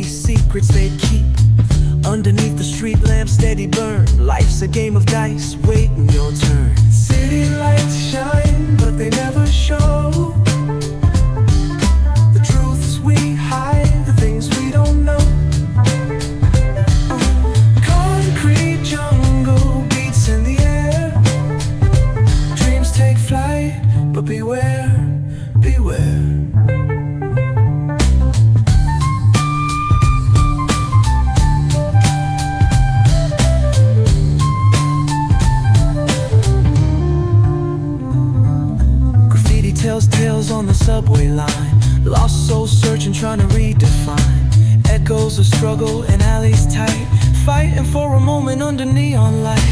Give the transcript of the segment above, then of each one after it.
secrets they keep underneath the street lamp, steady burn. Life's a game of dice, waiting your turn. City lights shine, but they never show the truths we hide, the things we don't know. Concrete jungle beats in the air. Dreams take flight, but beware, beware. Tells tales on the subway line. Lost souls searching, trying to redefine. Echoes of struggle in alleys tight, fighting for a moment under neon light.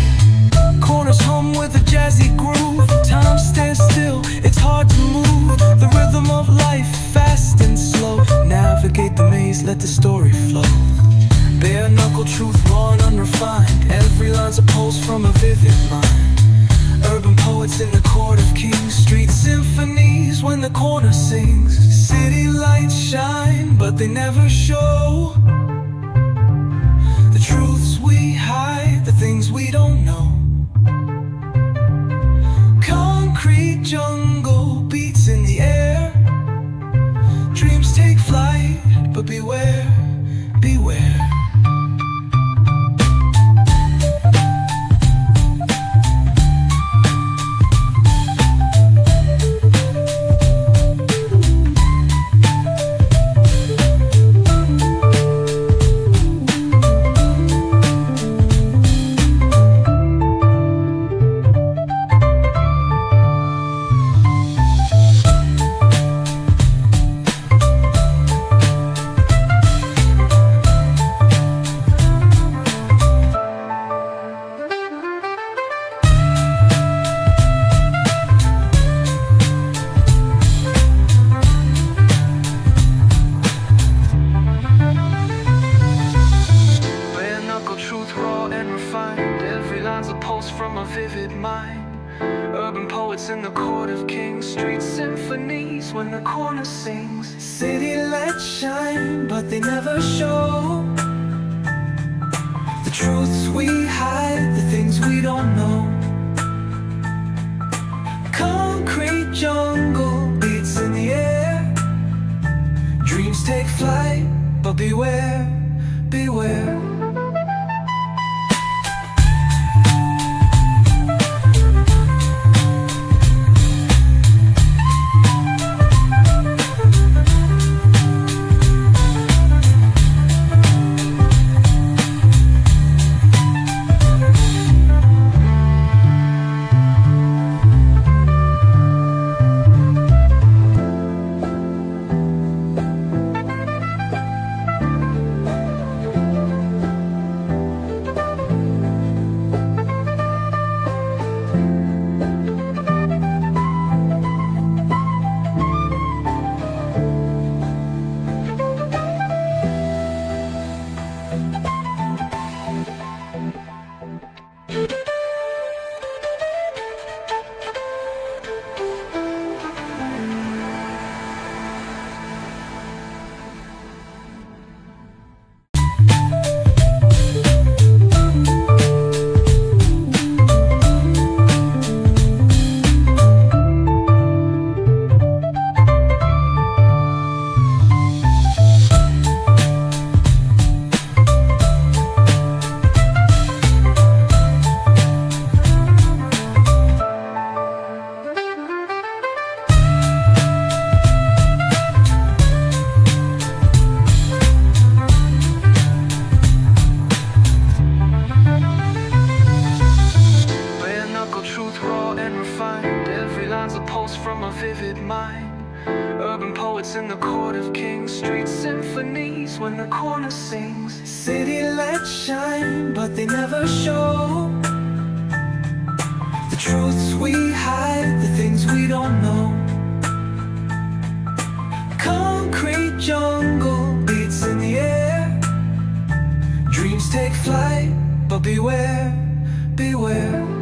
Corners hum with a jazzy groove. Time stands still, it's hard to move. The rhythm of life, fast and slow. Navigate the maze, let the story flow. Bare knuckle truth, raw and unrefined. Every line's a pulse from a vivid mind. Urban poets in the court of kings. Street symphonies when the corner sings. City lights shine, but they never show the truths we hide, the things we don't know. Concrete jungle beats in the air. Dreams take flight, but beware, beware. From a vivid mind. Urban poets in the court of kings. Street symphonies when the corner sings. City lights shine, but they never show the truths we hide, the things we don't know. Concrete jungle beats in the air. Dreams take flight, but beware, beware. From a vivid mind. Urban poets in the court of kings. Street symphonies when the corner sings. City lights shine, but they never show the truths we hide, the things we don't know. Concrete jungle beats in the air. Dreams take flight, but beware, beware.